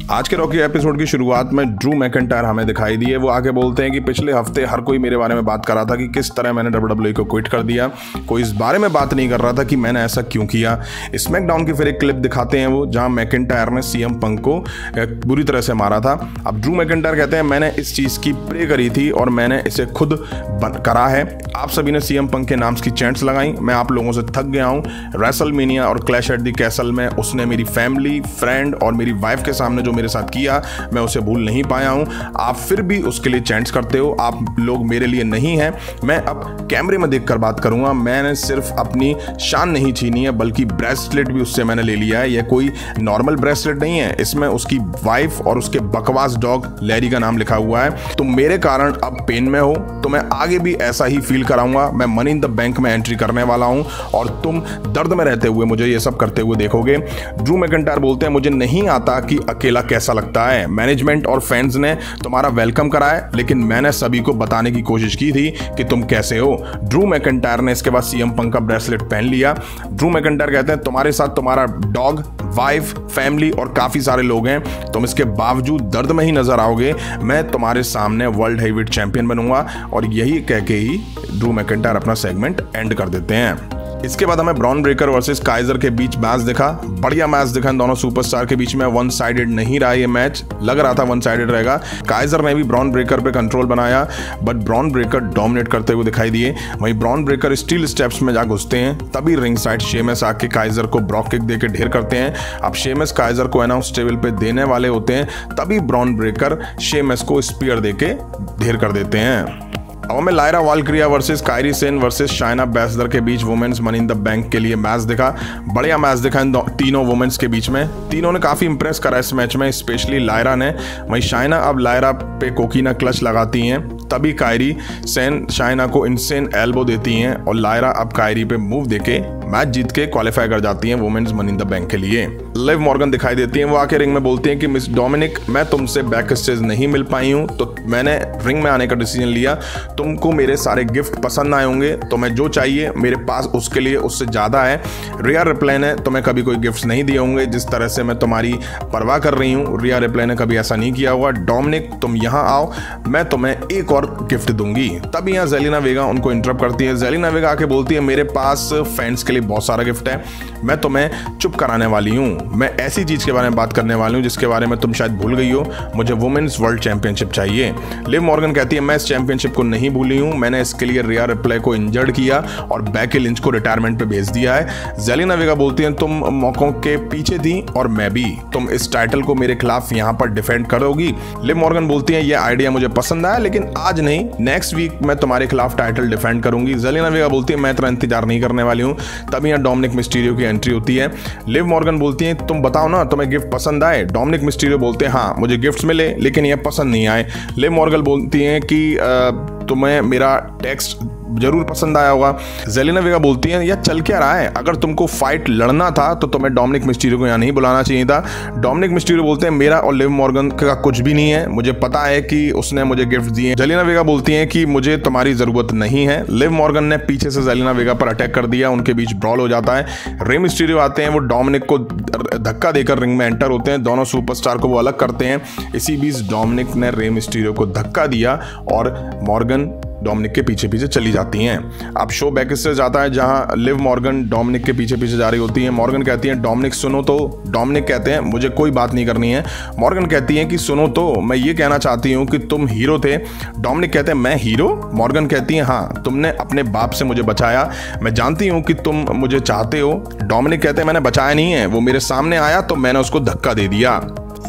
आज के Rocky episode की शुरुआत में ड्रू मैकइंटायर हमें दिखाई दिए। वो आके बोलते हैं कि पिछले हफ्ते हर कोई मेरे बारे में बात कर रहा था कि किस तरह मैंने WWE को क्विट कर दिया। कोई इस बारे में बात नहीं कर रहा था कि मैंने ऐसा क्यों किया। स्मैकडाउन की फिर एक क्लिप दिखाते हैं वो, जहां मैकइंटायर ने सीएम पंक को बुरी तरह से मारा था। अब ड्रू मैकइंटायर कहते हैं मैंने इस चीज़ की प्रे करी थी और मैंने इसे खुद करा है। आप सभी ने सीएम पंक के नाम की चैंट्स लगाई। मैं आप लोगों से थक गया हूँ। रेसलमेनिया और क्लैश एट द कैसल में उसने मेरी फैमिली, फ्रेंड और मेरी वाइफ के सामने जो मेरे साथ किया, मैं उसे भूल नहीं पाया हूं। आप फिर भी उसके लिए चैंट्स करते हो। आप लोग मेरे लिए नहीं हैं। मैं अब कैमरे में देखकर बात करूंगा। मैंने सिर्फ अपनी शान नहीं छीनी है, बल्कि ब्रेसलेट भी उससे मैंने ले लिया है। यह कोई नॉर्मल ब्रेसलेट नहीं है, इसमें उसकी वाइफ और उसके बकवास डॉग लैरी का नाम लिखा हुआ है। तुम मेरे कारण अब पेन में हो, तो मैं आगे भी ऐसा ही फील कराऊंगा। मैं मनी इन द बैंक में एंट्री करने वाला हूं और तुम दर्द में रहते हुए मुझे ये सब करते हुए देखोगे। ड्रू मैकइंटायर बोलते हैं मुझे नहीं आता कि अकेला कैसा लगता है। मैनेजमेंट और फैंस ने तुम्हारा वेलकम करा है, लेकिन मैंने सभी को बताने की कोशिश की थी कि तुम कैसे हो। ड्रू मैकइंटायर ने इसके बाद सीएम पंक का ब्रेसलेट पहन लिया। ड्रू मैकइंटायर कहते हैं तुम्हारे साथ तुम्हारा डॉग, वाइफ, फैमिली और काफी सारे लोग हैं। तुम इसके बावजूद दर्द में ही नजर आओगे। मैं तुम्हारे सामने वर्ल्ड हेवीवेट चैंपियन बनूंगा। और यही कह के ही ड्रू मैकइंटायर अपना सेगमेंट एंड कर देते हैं। इसके बाद हमें ब्रॉन ब्रेकर वर्सेस काइजर के बीच मैच दिखा। बढ़िया मैच दिखा इन दोनों सुपरस्टार के बीच में। वन साइडेड नहीं रहा ये मैच, लग रहा था वन साइडेड रहेगा। काइजर ने भी ब्रॉन ब्रेकर पे कंट्रोल बनाया, बट ब्रॉन ब्रेकर डोमिनेट करते हुए दिखाई दिए। वहीं ब्रॉन ब्रेकर स्टील स्टेप्स में जा घुसते हैं, तभी रिंग साइड शेमस आके काइजर को ब्रॉक किक देके ढेर करते हैं। अब शेमस काइजर को अनाउंस टेबल पे देने वाले होते हैं, तभी ब्रॉन ब्रेकर शेमस को स्पीयर देके ढेर कर देते हैं। अब हमें Lyra Valkyria versus Kairi Sane versus Shayna Baszler के बीच women's money in the bank के लिए मैच दिखा। बढ़िया मैच दिखा इन तीनों वुमेन्स के बीच में। तीनों ने काफ़ी इंप्रेस करा इस मैच में, स्पेशली लायरा ने। वहीं शाइना अब लायरा पे कोकीना क्लच लगाती हैं, तभी कायरी सेन शाइना को इनसेन एल्बो देती हैं और लायरा अब कायरी पे मूव देके मैच जीत के क्वालिफाई कर जाती हैं women's money in the bank के लिए। लिव मॉर्गन दिखाई देती हैं। वो आके रिंग में बोलती हैं कि मिस डोमिनिक, मैं तुमसे बैक स्टेज नहीं मिल पाई हूँ, तो मैंने रिंग में आने का डिसीजन लिया। तुमको मेरे सारे गिफ्ट पसंद आए होंगे, तो मैं जो चाहिए मेरे पास उसके लिए उससे ज़्यादा है। रिया रिप्ले ने तुम्हें कभी कोई गिफ्ट्स नहीं दिए होंगे जिस तरह से मैं तुम्हारी परवाह कर रही हूँ। रिया रिप्ले ने कभी ऐसा नहीं किया हुआ। डोमिनिक तुम यहाँ आओ, मैं तुम्हें एक और गिफ्ट दूंगी। तब यहाँ जेलिना वेगा उनको इंटरप्ट करती है। जेलिना वेगा आके बोलती है मेरे पास फैंस के लिए बहुत सारा गिफ्ट है, मैं तुम्हें चुप कराने वाली हूँ। मैं ऐसी चीज़ के बारे में बात करने वाली हूँ जिसके बारे में तुम शायद भूल गई हो। मुझे वुमेन्स वर्ल्ड चैंपियनशिप चाहिए। लिव मॉर्गन कहती है मैं इस चैंपियनशिप को नहीं भूली हूँ। मैंने इसके लिए रिया रिप्ले को इंजर्ड किया और बेकी लिंच को रिटायरमेंट पे भेज दिया है। जेलिना वेगा बोलती हैं तुम मौकों के पीछे थी और मैं भी। तुम इस टाइटल को मेरे खिलाफ यहाँ पर डिफेंड करोगी। लिव मॉर्गन बोलती है यह आइडिया मुझे पसंद आया, लेकिन आज नहीं, नेक्स्ट वीक मैं तुम्हारे खिलाफ टाइटल डिफेंड करूंगी। जेलिना वेगा बोलती है मैं इतना इंतजार नहीं करने वाली हूँ। तभी यहाँ डोमिनिक मिस्टीरियो की एंट्री होती है। लिव मॉर्गन बोलती है तुम बताओ ना तुम्हें गिफ्ट पसंद आए। डोमिनिक मिस्टीरियो बोलते हैं हाँ मुझे गिफ्ट्स मिले, लेकिन ये पसंद नहीं आए। लिव मॉर्गन बोलती हैं कि तुम्हें मेरा टेक्स्ट जरूर पसंद आया होगा। जेलिना वेगा बोलती है यह चल क्या रहा है, अगर तुमको फाइट लड़ना था तो तुम्हें डोमिनिक मिस्टीरियो को यहाँ नहीं बुलाना चाहिए था। डोमिनिक मिस्टीरियो बोलते हैं मेरा और लिव मॉर्गन का कुछ भी नहीं है, मुझे पता है कि उसने मुझे गिफ्ट दिए। जेलिना वेगा बोलती हैं कि मुझे तुम्हारी जरूरत नहीं है। लिव मॉर्गन ने पीछे से जेलिना वेगा पर अटैक कर दिया, उनके बीच ब्रॉल हो जाता है। रे मिस्टीरियो आते हैं, वो डोमिनिक को धक्का देकर रिंग में एंटर होते हैं। दोनों सुपरस्टार को वो अलग करते हैं। इसी बीच डोमिनिक ने रे मिस्टीरियो को धक्का दिया और मॉर्गन डोमिनिक के पीछे पीछे चली जाती हैं। अब शो बैक स्टेज जाता है, जहां लिव मॉर्गन डोमिनिक के पीछे पीछे जा रही होती है। मॉर्गन कहती है डोमिनिक सुनो तो। डोमिनिक कहते हैं मुझे कोई बात नहीं करनी है। मॉर्गन कहती है कि सुनो तो, मैं ये कहना चाहती हूँ कि तुम हीरो थे। डोमिनिक कहते हैं मैं हीरो। मॉर्गन कहती है हाँ तुमने अपने बाप से मुझे बचाया, मैं जानती हूँ कि तुम मुझे चाहते हो। डोमिनिक कहते हैं मैंने बचाया नहीं है, वो मेरे सामने आया तो मैंने उसको धक्का दे दिया।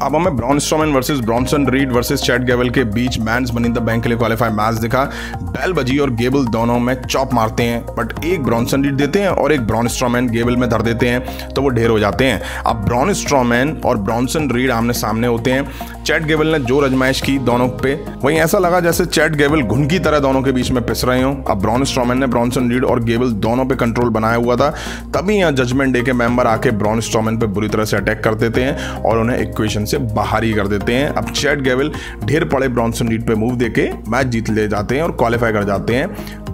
अब हमें Braun Strowman versus Bronson Reed versus Chad Gable के बीच men's money in the bank के लिए क्वालिफाई मैच दिखा। बेल बजी और गेबल दोनों में चॉप मारते हैं, बट एक ब्रॉन्सन रीड देते हैं और एक ब्रॉन स्ट्रोमैन गेबल में धर देते हैं, तो वो ढेर हो जाते हैं। अब ब्रॉन स्ट्रोमैन और ब्रॉन्सन रीड आमने सामने होते हैं। चैट गेबल ने जोर आजमाइश की दोनों पे, वहीं ऐसा लगा जैसे चैट गेबल घुन की तरह दोनों के बीच में पिस रहे हों। अब ब्रॉन स्ट्रोमैन ने ब्रॉन्सन रीड और गेबल दोनों पे कंट्रोल बनाया हुआ था, तभी यहाँ जजमेंट डे के मेंबर आके ब्रॉन स्ट्रोमैन पे बुरी तरह से अटैक कर देते हैं और उन्हें इक्वेशन से बाहर ही कर देते हैं। अब चैट गेबल ढेर पड़े ब्रॉन्सन रीड पे मूव देके मैच जीत ले जाते हैं और क्वालिफाई कर जाते हैं।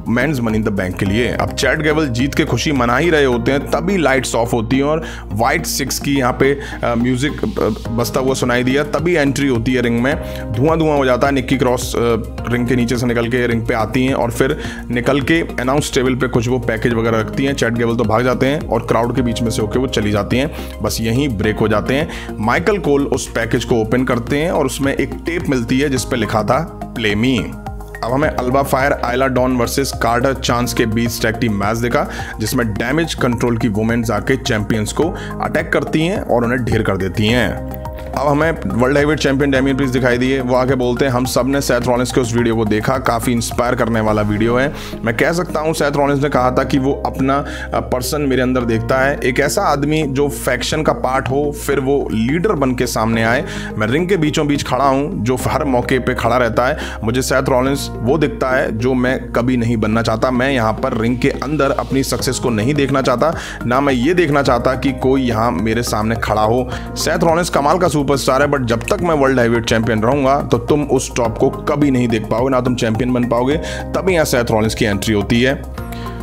Men's money in the bank के लिए। अब चैट गैबल जीत के खुशी मना ही रहे होते हैं, तभी लाइट्स ऑफ होती हैं और वाइट 6 की यहाँ पे म्यूजिक बजता हुआ सुनाई दिया, तभी एंट्री होती है रिंग में। धुआं धुआं हो जाता है, निक्की क्रॉस रिंग के नीचे से निकल के रिंग पे आती हैं और फिर निकल के अनाउंस टेबल पे कुछ वो पैकेज वगैरह रखती हैं। चैट गैबल तो भाग जाते हैं और क्राउड के बीच में से होकर वो चली जाती हैं, बस यहीं ब्रेक हो जाते हैं। माइकल कोल उस पैकेज को ओपन करते हैं और उसमें एक टेप मिलती है जिस पे लिखा था प्ले मी। अब हमें अल्बा फायर आइला डॉन वर्सेस कार्टर चांस के बीच टैग टीम मैच देखा, जिसमें डैमेज कंट्रोल की वुमेन्स आके चैंपियंस को अटैक करती हैं और उन्हें ढेर कर देती हैं। अब हमें world heavyweight champion Damien priest दिखाई दिए। वो आके बोलते हैं हम सब ने सेथ रॉलिंस के उस वीडियो को देखा, काफ़ी इंस्पायर करने वाला वीडियो है। मैं कह सकता हूँ सेथ रॉलिंस ने कहा था कि वो अपना पर्सन मेरे अंदर देखता है, एक ऐसा आदमी जो फैक्शन का पार्ट हो, फिर वो लीडर बन के सामने आए। मैं रिंग के बीचों बीच खड़ा हूँ जो हर मौके पर खड़ा रहता है। मुझे सेथ रॉलिंस वो दिखता है जो मैं कभी नहीं बनना चाहता। मैं यहाँ पर रिंग के अंदर अपनी सक्सेस को नहीं देखना चाहता, ना मैं ये देखना चाहता कि कोई यहाँ मेरे सामने खड़ा हो। सेथ रॉलिंस कमाल का सुपरस्टार है, बट जब तक मैं वर्ल्ड हैवीवेट चैंपियन रहूंगा तो तुम उस टॉप को कभी नहीं देख पाओगे, ना तुम चैंपियन बन पाओगे। तभी यहाँ सेथ रॉलिंस की एंट्री होती है।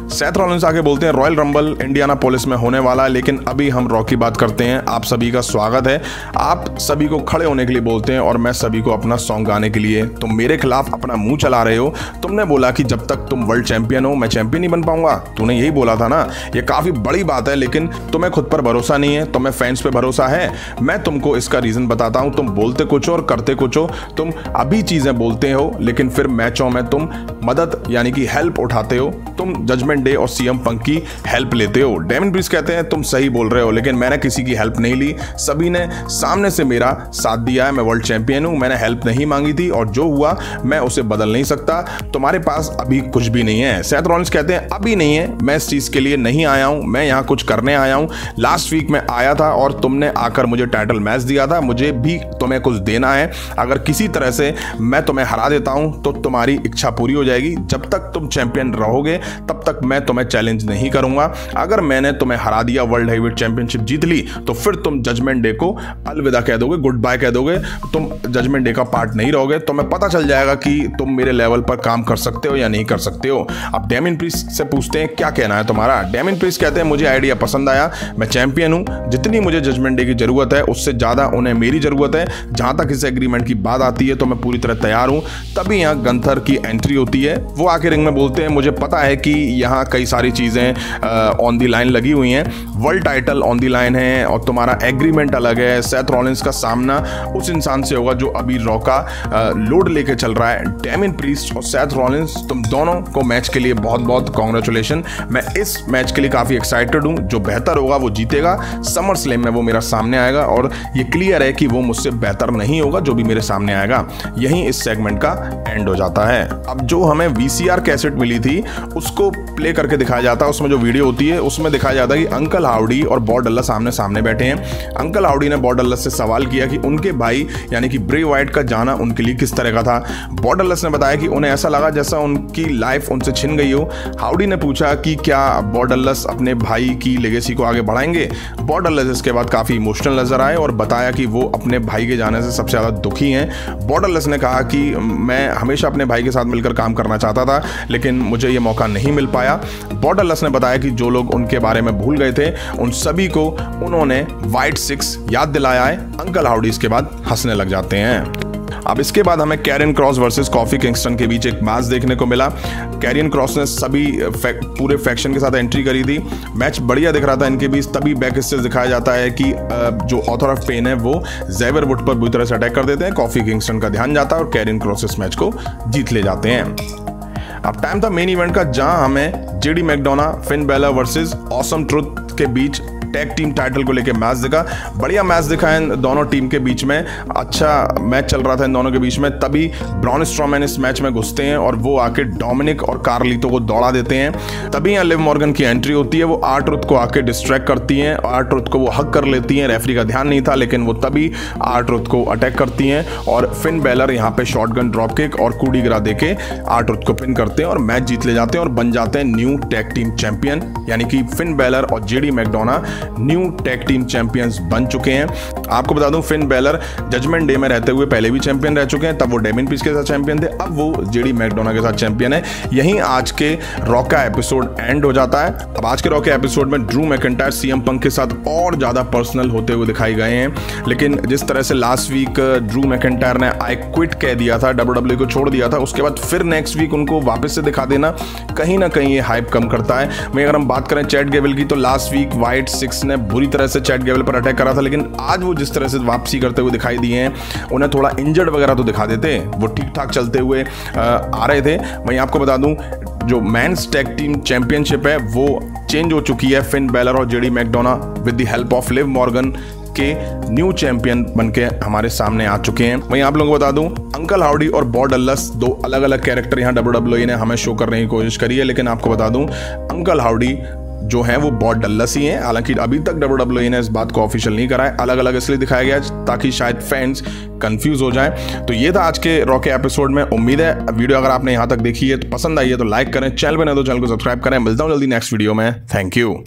सेथ रॉलिंस आके बोलते हैं रॉयल रंबल इंडियानापोलिस में होने वाला है, लेकिन अभी हम रॉ की बात करते हैं। आप सभी का स्वागत है। आप सभी को खड़े होने के लिए बोलते हैं और मैं सभी को अपना सॉन्ग गाने के लिए। तुम मेरे खिलाफ अपना मुंह चला रहे हो। तुमने बोला कि जब तक तुम वर्ल्ड चैंपियन हो मैं चैंपियन नहीं बन पाऊंगा, तूने यही बोला था ना। ये काफी बड़ी बात है, लेकिन तुम्हें खुद पर भरोसा नहीं है, तुम्हें फैंस पे भरोसा है। मैं तुमको इसका रीजन बताता हूं। तुम बोलते कुछ और करते कुछ हो। तुम अभी चीजें बोलते हो लेकिन फिर मैचों में तुम मदद यानी कि हेल्प उठाते हो। तुम जजमेंट डे और सीएम पंक की हेल्प लेते हो। डेमियन प्रीस्ट कहते हैं तुम सही बोल रहे हो, लेकिन मैंने किसी की हेल्प नहीं ली। सभी ने सामने से मेरा साथ दिया है। मैं वर्ल्ड चैंपियन हूं, मैंने हेल्प नहीं मांगी थी और जो हुआ मैं उसे बदल नहीं सकता। तुम्हारे पास अभी कुछ भी नहीं है। सेथ रॉलिंस कहते हैं अभी नहीं है, मैं इस चीज के लिए नहीं आया हूं, मैं यहां कुछ करने आया हूं। लास्ट वीक में आया था और तुमने आकर मुझे टाइटल मैच दिया था, मुझे भी तुम्हें कुछ देना है। अगर किसी तरह से मैं तुम्हें हरा देता हूं तो तुम्हारी इच्छा पूरी हो जाएगी। जब तक तुम चैंपियन रहोगे तब तक मैं तुम्हें चैलेंज नहीं करूंगा। अगर मैंने तुम्हें हरा दिया, वर्ल्ड हैवीवेट चैंपियनशिप जीत ली, तो फिर तुम जजमेंट डे को अलविदा कह दोगे, गुड बाय कह दोगे। तुम जजमेंट डे का पार्ट नहीं रहोगे। तुम्हें पता चल जाएगा कि तुम मेरे लेवल पर काम कर सकते हो या नहीं कर सकते हो। अब डेमियन प्रीस्ट से पूछते हैं क्या कहना है तुम्हारा। डेमियन प्रीस्ट कहते हैं मुझे आइडिया पसंद आया, मैं चैंपियन हूं। जितनी मुझे जजमेंट डे की जरूरत है उससे ज्यादा उन्हें मेरी जरूरत है। जहां तक इस एग्रीमेंट की बात आती है तो मैं पूरी तरह तैयार हूं। तभी यहां गंथर की एंट्री होती है। वो आके रिंग में बोलते हैं मुझे पता है कि यहाँ कई सारी चीजें ऑन दी लाइन लगी हुई हैं। World title on the line है और तुम्हारा एग्रीमेंट अलग है। सेथ रॉलिंस का सामना उस इंसान से होगा जो अभी रॉ का लोड लेके चल रहा है। डेमियन प्रीस्ट और सेथ रॉलिंस, तुम दोनों को मैच के लिए बहुत बहुत कॉन्ग्रेचुलेशन। मैं इस मैच के लिए काफी एक्साइटेड हूं। जो बेहतर होगा वो जीतेगा। समर स्लैम में वो मेरा सामने आएगा और ये क्लियर है कि वो मुझसे बेहतर नहीं होगा जो भी मेरे सामने आएगा। यहीं इस सेगमेंट का एंड हो जाता है। अब जो हमें वीसीआर कैसेट मिली थी उसको प्ले करके दिखाया जाता है। उसमें जो वीडियो होती है उसमें दिखाया जाता है कि अंकल हाउडी और बॉब डल्लस सामने सामने बैठे हैं। अंकल हाउडी ने बॉब डल्लस से सवाल किया कि उनके भाई यानी कि ब्रे वाइट का जाना उनके लिए किस तरह का था। बॉब डल्लस ने बताया कि उन्हें ऐसा लगा जैसा उनकी लाइफ उनसे छिन गई हो। हाउडी ने पूछा कि क्या बॉब डल्लस अपने भाई की लेगेसी को आगे बढ़ाएंगे। बॉब डल्लस इसके बाद काफी इमोशनल नजर आए और बताया कि वो अपने भाई के जाने से सबसे ज्यादा दुखी हैं। बॉब डल्लस ने कहा कि मैं हमेशा अपने भाई के साथ मिलकर काम करना चाहता था, लेकिन मुझे ये मौका नहीं मिल पाया। बॉब डल्लस ने बताया कि जो लोग उनके बारे में भूल गए थे उन सभी को उन्होंने वाइट 6 याद दिलाया है। अंकल हाउडी इसके बाद हंसने लग जाते हैं। अब इसके बाद हमें Karrion Kross versus Kofi Kingston के बीच एक मैच देखने को मिला। कैरियन क्रॉस ने सभी पूरे फैक्शन के साथ एंट्री करी थी। मैच बढ़िया दिख रहा था इनके बीच। तभी बैक स्टेज दिखाया जाता है कि जो ऑथर ऑफ पेन है वो ज़ेवियर वुड पर बुरी तरह से अटैक कर देते हैं। कॉफी किंगस्टन का ध्यान जाता है और कैरियन क्रॉस इस मैच को जीत ले जाते हैं। अब टाइम था मेन इवेंट का, जहां हमें JD McDonagh, fin baler versus awesome truth के बीच टैग टीम टाइटल को लेके मैच दिखा। बढ़िया मैच दिखा है इन दोनों टीम के बीच में। अच्छा मैच चल रहा था इन दोनों के बीच में। तभी ब्रॉन स्ट्रोमैन इस मैच में घुसते हैं और वो आके डोमिनिक और कार्लितो को दौड़ा देते हैं। तभी यहाँ लिव मॉर्गन की एंट्री होती है। वो आर-ट्रुथ को आके डिस्ट्रैक्ट करती हैं। आर-ट्रुथ को वो हक कर लेती हैं। रेफरी का ध्यान नहीं था, लेकिन वो तभी आर-ट्रुथ को अटैक करती हैं और फिन बेलर यहाँ पे शॉटगन ड्रॉप किक और कूडी गिरा देके आर-ट्रुथ को पिन करते हैं और मैच जीत ले जाते हैं और बन जाते हैं न्यू टैग टीम चैंपियन। यानी कि फिन बेलर और JD McDonagh new tag team champions बन चुके हैं। आपको बता दूं फिन बैलर जजमेंट डे में रहते हुए पहले भी चैंपियन रह चुके हैं, तब वो डेमियन पीस के साथ चैंपियन थे, अब वो जेडी मैकडोना के साथ चैंपियन है। यहीं आज के रॉ का एपिसोड एंड हो जाता है। अब आज के रॉ के एपिसोड में ड्रू मैकिंटायर सीएम पंक के साथ और ज्यादा पर्सनल होते हुए दिखाई गए हैं, लेकिन जिस तरह से लास्ट वीक ड्रू मैकिंटायर ने आई क्विट कह दिया था, डब्ल्यूडब्ल्यूई को छोड़ दिया था, उसके बाद फिर नेक्स्ट वीक उनको वापस से दिखा देना कहीं ना कहीं ये हाइप कम करता है। वहीं अगर हम बात करें चैट गेबल की, तो लास्ट वीक व्हाइट सिक्स ने बुरी तरह से चैट गेबल पर अटैक करा था, लेकिन आज वो जिस तरह से वापसी करते हुए दिखाई दिए हैं, उन्हें थोड़ा इंजर्ड वगैरह तो दिखा देते, वो ठीक ठाक चलते हुए आ रहे थे। वहीं आपको बता दूं जो मेंस टैग टीम चैंपियनशिप है वो चेंज हो चुकी है। फिन बैलर और JD McDonagh with the help of Liv Morgan के न्यू चैंपियन बनके हमारे सामने आ चुके हैं। वहीं आप लोगों को बता दूं अंकल हाउडी और बॉ डल्लस दो अलग अलग कैरेक्टर यहाँ डब्ल्यूडब्ल्यूई ने हमें शो करने की कोशिश करी है, लेकिन आपको बता दूं अंकल हाउडी जो है वो बॉ डल्लस ही हैं। हालांकि अभी तक डब्ल्यूडब्ल्यूई ने इस बात को ऑफिशियल नहीं करा है, अलग अलग इसलिए दिखाया गया ताकि शायद फैंस कंफ्यूज हो जाए। तो ये था आज के रॉ के एपिसोड में। उम्मीद है वीडियो अगर आपने यहाँ तक देखी है तो पसंद आई है तो लाइक करें, चैनल पर नहीं तो चैनल को सब्सक्राइब करें। मिलता हूँ जल्दी नेक्स्ट वीडियो में। Thank you.